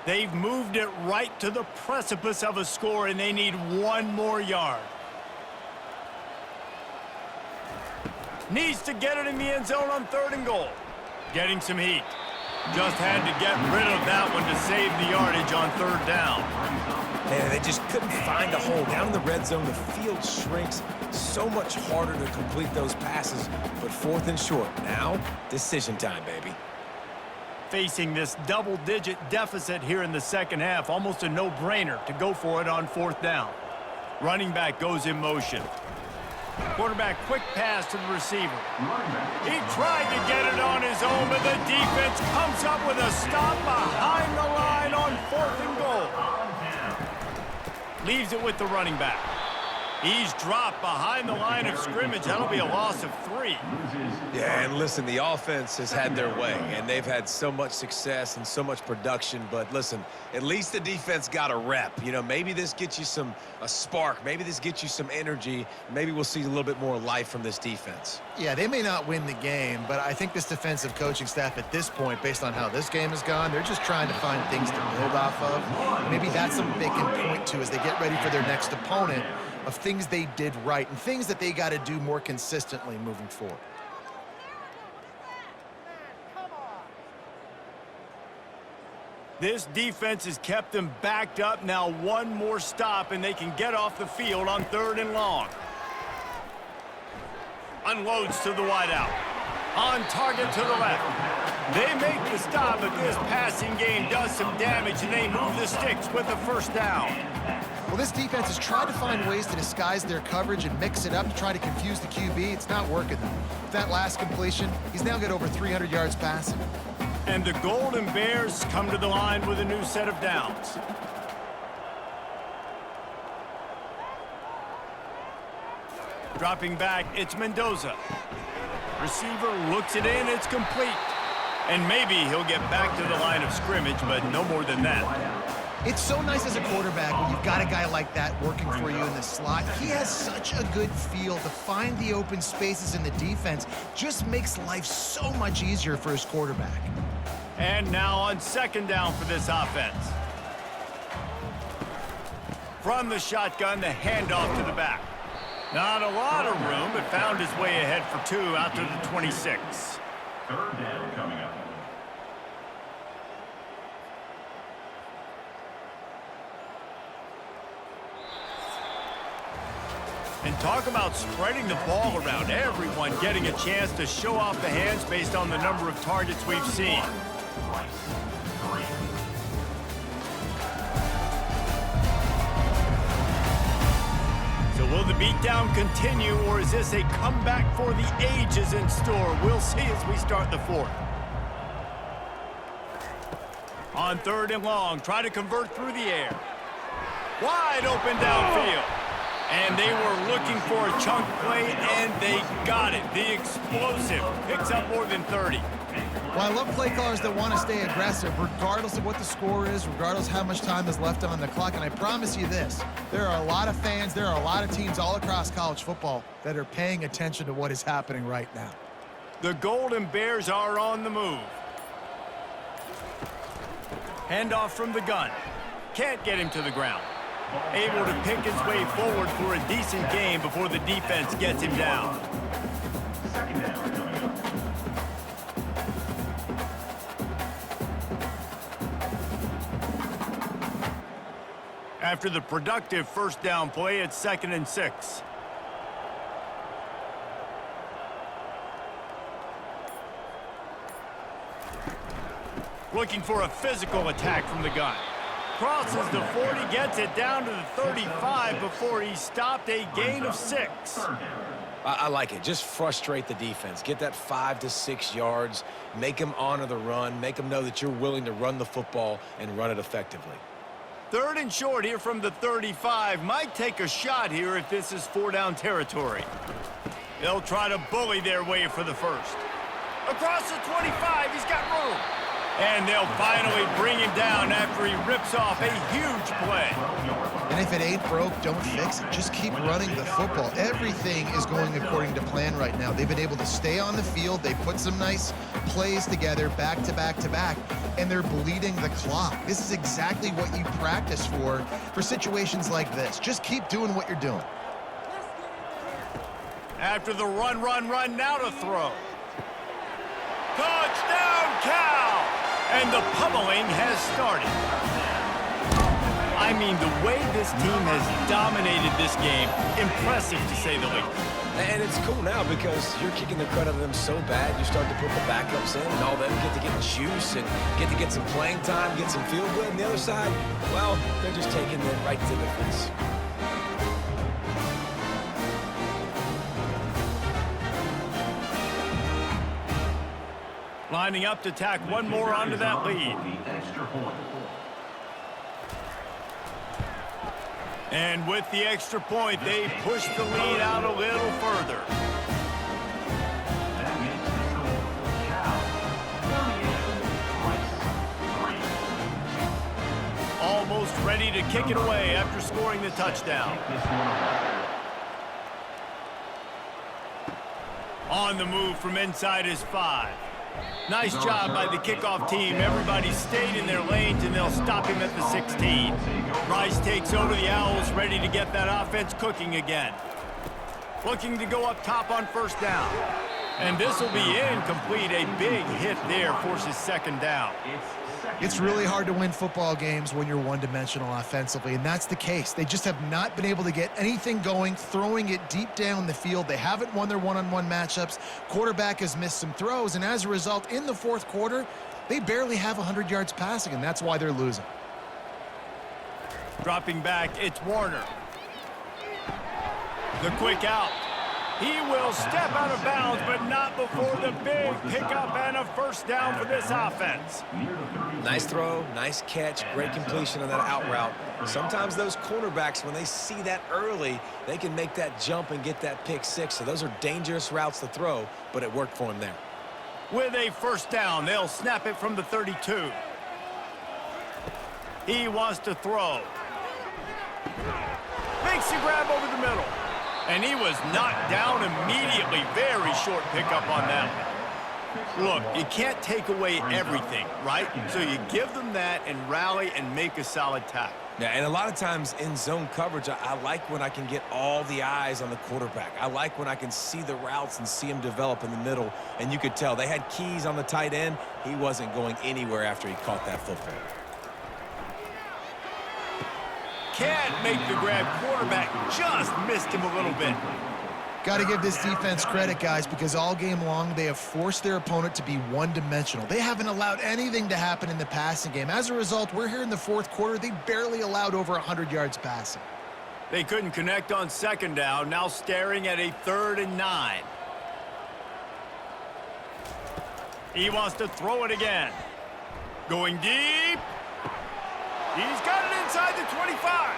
They've moved it right to the precipice of a score, and they need 1 more yard. Needs to get it in the end zone on 3rd and goal. Getting some heat. Just had to get rid of that one to save the yardage on 3rd down. Man, they just couldn't find a hole. Down in the red zone, the field shrinks. So much harder to complete those passes, but 4th and short. Now, decision time, baby. Facing this double-digit deficit here in the 2nd half, almost a no-brainer to go for it on 4th down. Running back goes in motion. Quarterback quick pass to the receiver. He tried to get it on his own, but the defense comes up with a stop behind the line on 4th and goal. Leaves it with the running back. He's dropped behind the line of scrimmage. That'll be a loss of 3. Yeah, and listen, the offense has had their way, and they've had so much success and so much production. But listen, at least the defense got a rep. You know, maybe this gets you a spark. Maybe this gets you some energy. Maybe we'll see a little bit more life from this defense. Yeah, they may not win the game, but I think this defensive coaching staff at this point, based on how this game has gone, they're just trying to find things to build off of. Maybe that's something they can point to as they get ready for their next opponent, of things they did right and things that they got to do more consistently moving forward. This defense has kept them backed up. Now 1 more stop, and they can get off the field on 3rd and long. Unloads to the wideout. On target to the left. They make the stop, but this passing game does some damage, and they move the sticks with the 1st down. Well, this defense has tried to find ways to disguise their coverage and mix it up to try to confuse the QB. It's not working, though. With that last completion, he's now got over 300 yards passing. And the Golden Bears come to the line with a new set of downs. Dropping back, it's Mendoza. Receiver looks it in, it's complete. And maybe he'll get back to the line of scrimmage, but no more than that. It's so nice as a quarterback when you've got a guy like that working for you in the slot. He has such a good feel to find the open spaces in the defense. Just makes life so much easier for his quarterback. And now on second down for this offense. From the shotgun, the handoff to the back. Not a lot of room, but found his way ahead for 2 out to the 26. Third down coming up. And talk about spreading the ball around. Everyone getting a chance to show off the hands based on the number of targets we've seen. So will the beatdown continue, or is this a comeback for the ages in store? We'll see as we start the fourth. On third and long, try to convert through the air. Wide open downfield. And they were looking for a chunk play, and they got it. The explosive picks up more than 30. Well, I love play callers that want to stay aggressive, regardless of what the score is, regardless how much time is left on the clock. And I promise you this, there are a lot of fans, there are a lot of teams all across college football that are paying attention to what is happening right now. The Golden Bears are on the move. Handoff from the gun. Can't get him to the ground. Able to pick his way forward for a decent game before the defense gets him down. Second down coming up. After the productive first down play, it's 2nd and 6. Looking for a physical attack from the gun. Crosses the 40, gets it down to the 35 before he stopped, a gain of 6. I like it. Just frustrate the defense. Get that 5 to 6 yards. Make them honor the run. Make them know that you're willing to run the football and run it effectively. 3rd and short here from the 35. Might take a shot here if this is 4-down territory. They'll try to bully their way for the first. Across the 25, he's got room. And they'll finally bring him down after he rips off a huge play. And if it ain't broke, don't fix it. Just keep running the football. Everything is going according to plan right now. They've been able to stay on the field. They put some nice plays together back to back to back, and they're bleeding the clock. This is exactly what you practice for situations like this. Just keep doing what you're doing. After the run, now to throw. Touchdown, Cal! And the pummeling has started. I mean, the way this team has dominated this game, impressive to say the least. And it's cool now because you're kicking the crud out of them so bad, you start to put the backups in, and all them get to get juice and get to get some playing time, get some feel good. And the other side, well, they're just taking it right to the face. Lining up to tack one more onto that lead. And with the extra point, they push the lead out a little further. Almost ready to kick it away after scoring the touchdown. On the move from inside his 5. Nice job by the kickoff team. Everybody stayed in their lanes, and they'll stop him at the 16. Rice takes over the Owls, ready to get that offense cooking again. Looking to go up top on first down. And this will be incomplete. A big hit there forces 2nd down. It's really hard to win football games when you're one-dimensional offensively, and that's the case. They just have not been able to get anything going, throwing it deep down the field. They haven't won their one-on-one matchups. Quarterback has missed some throws, and as a result, in the fourth quarter, they barely have 100 yards passing, and that's why they're losing. Dropping back, it's Warner. The quick out. He will step out of bounds, but not before the big pickup and a first down for this offense. Nice throw, nice catch, great completion on that out route. Sometimes those cornerbacks, when they see that early, they can make that jump and get that pick six. So those are dangerous routes to throw, but it worked for him there. With a first down, they'll snap it from the 32. He wants to throw. Makes the grab over the middle. And he was knocked down immediately. Very short pickup on that one. Look, you can't take away everything, right? So you give them that and rally and make a solid tackle. Yeah, and a lot of times in zone coverage, I like when I can get all the eyes on the quarterback. I like when I can see the routes and see him develop in the middle. And you could tell they had keys on the tight end. He wasn't going anywhere after he caught that football. Can't make the grab. Quarterback just missed him a little bit. Got to give this defense credit, guys, because all game long they have forced their opponent to be one-dimensional. They haven't allowed anything to happen in the passing game. As a result, we're here in the fourth quarter. They barely allowed over 100 yards passing. They couldn't connect on second down. Now staring at a 3rd and 9. He wants to throw it again. Going deep. He's got it inside the 25.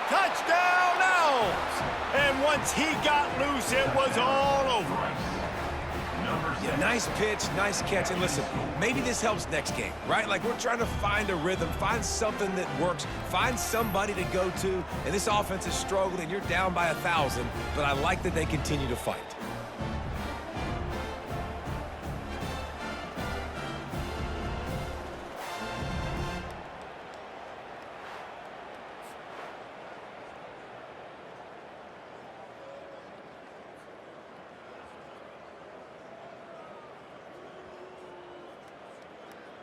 Touchdown, Owls! And once he got loose, it was all over. Yeah, nice pitch, nice catch. And listen, maybe this helps next game, right? Like we're trying to find a rhythm, find something that works, find somebody to go to. And this offense is struggling, and you're down by 1,000, but I like that they continue to fight.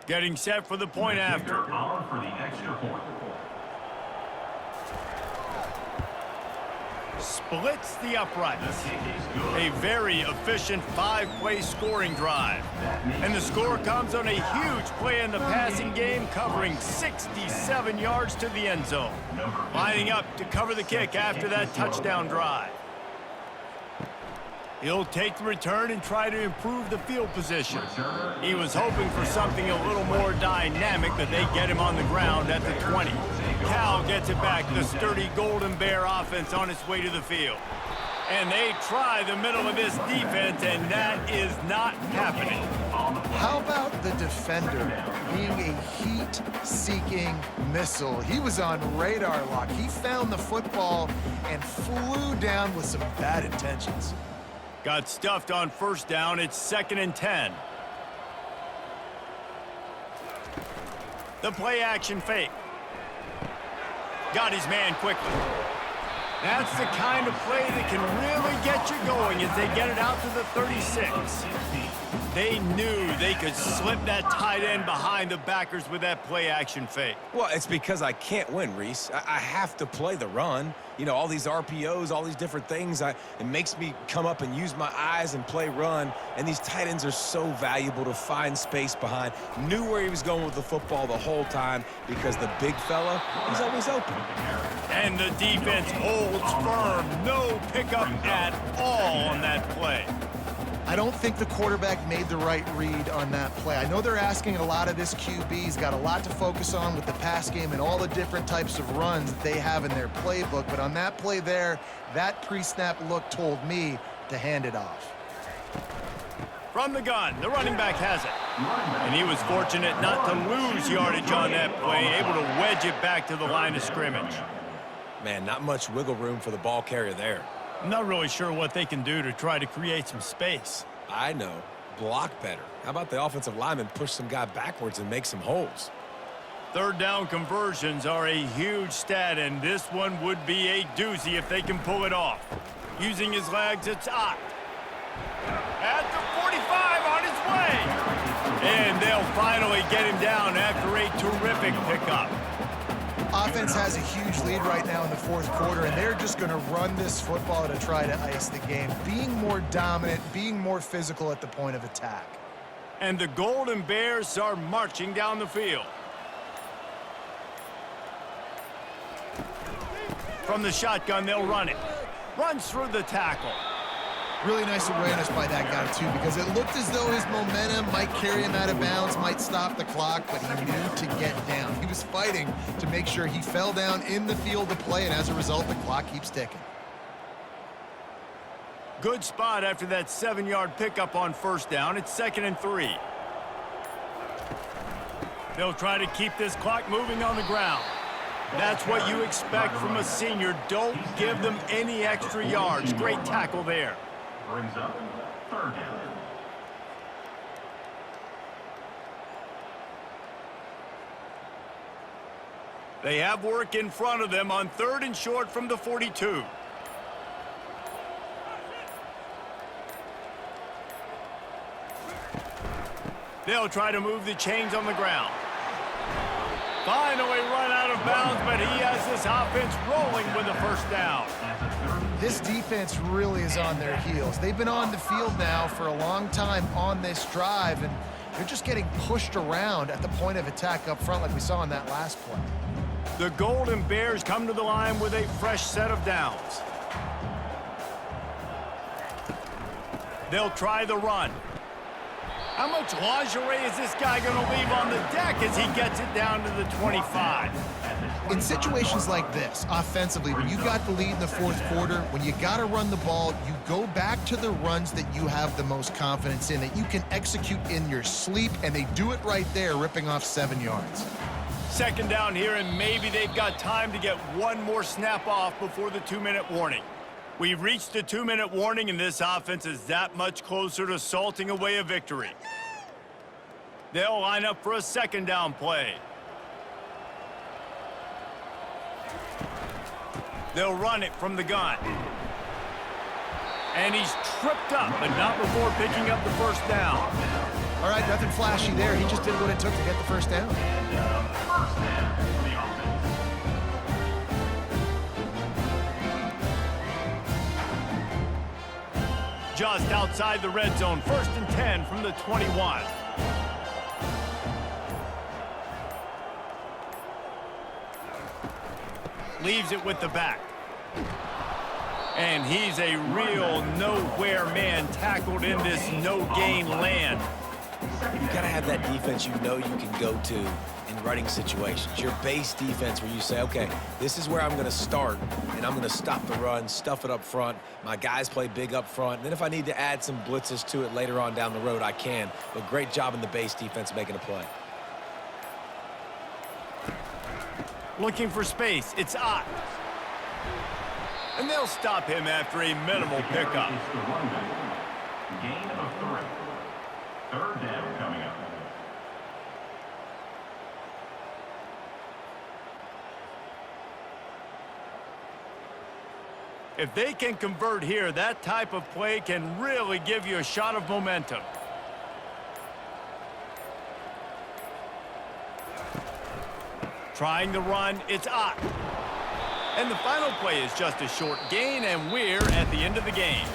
Getting set for the point after. On for the extra point. Splits the uprights. A very efficient 5-play scoring drive. And the score comes on a huge play in the passing game, covering 67 yards to the end zone. Lining up to cover the kick after that touchdown drive. He'll take the return and try to improve the field position. He was hoping for something a little more dynamic, that they get him on the ground at the 20. Cal gets it back, the sturdy Golden Bear offense on its way to the field. And they try the middle of this defense, and that is not happening. How about the defender being a heat-seeking missile? He was on radar lock. He found the football and flew down with some bad intentions. Got stuffed on first down. It's 2nd and 10. The play action fake. Got his man quickly. That's the kind of play that can really get you going as they get it out to the 36. They knew they could slip that tight end behind the backers with that play action fake. Well, it's because I can't win, Reese. I have to play the run. You know, all these RPOs, all these different things. It makes me come up and use my eyes and play run. And these tight ends are so valuable to find space behind. Knew where he was going with the football the whole time because the big fella, he's always open. And the defense holds firm. No pickup at all on that play. I don't think the quarterback made the right read on that play. I know they're asking a lot of this QB. He's got a lot to focus on with the pass game and all the different types of runs that they have in their playbook. But on that play there, that pre-snap look told me to hand it off. From the gun, the running back has it. And he was fortunate not to lose yardage on that play, able to wedge it back to the line of scrimmage. Man, not much wiggle room for the ball carrier there. I'm not really sure what they can do to try to create some space. I know. Block better. How about the offensive lineman push some guy backwards and make some holes? 3rd down conversions are a huge stat, and this one would be a doozy if they can pull it off. Using his legs, it's Ott. At the 45 on his way. And they'll finally get him down after a terrific pickup. Offense has a huge lead right now in the fourth quarter, and they're just going to run this football to try to ice the game, being more dominant, being more physical at the point of attack. And the Golden Bears are marching down the field. From the shotgun, they'll run it. Runs through the tackle. Really nice awareness by that guy, too, because it looked as though his momentum might carry him out of bounds, might stop the clock, but he knew to get down. He was fighting to make sure he fell down in the field of play, and as a result, the clock keeps ticking. Good spot after that 7-yard pickup on first down. It's 2nd and 3. They'll try to keep this clock moving on the ground. That's what you expect from a senior. Don't give them any extra yards. Great tackle there. Brings up 3rd down. They have work in front of them on 3rd and short from the 42. They'll try to move the chains on the ground. Finally run out of bounds, but he has this offense rolling with a first down. This defense really is on their heels. They've been on the field now for a long time on this drive, and they're just getting pushed around at the point of attack up front like we saw in that last play. The Golden Bears come to the line with a fresh set of downs. They'll try the run. How much lingerie is this guy going to leave on the deck as he gets it down to the 25? In situations like this, offensively, when you got the lead in the 4th quarter, when you got to run the ball, you go back to the runs that you have the most confidence in, that you can execute in your sleep, and they do it right there, ripping off 7 yards. 2nd down here, and maybe they've got time to get one more snap off before the 2-minute warning. We've reached the 2-minute warning, and this offense is that much closer to salting away a victory. They'll line up for a 2nd down play. They'll run it from the gun. And he's tripped up, but not before picking up the first down. All right, nothing flashy there. He just did what it took to get the first down. Just outside the red zone, 1st and 10 from the 21. Leaves it with the back. And he's a real nowhere man tackled in this no-gain land. You got to have that defense you know you can go to in running situations. Your base defense where you say, okay, this is where I'm going to start, and I'm going to stop the run, stuff it up front. My guys play big up front. And then if I need to add some blitzes to it later on down the road, I can. But great job in the base defense making a play. Looking for space. It's Ott. And they'll stop him after a minimal pickup. Gain of 3. 3rd down coming up. If they can convert here, that type of play can really give you a shot of momentum. Trying the run, it's Ott. And the final play is just a short gain, and we're at the end of the game.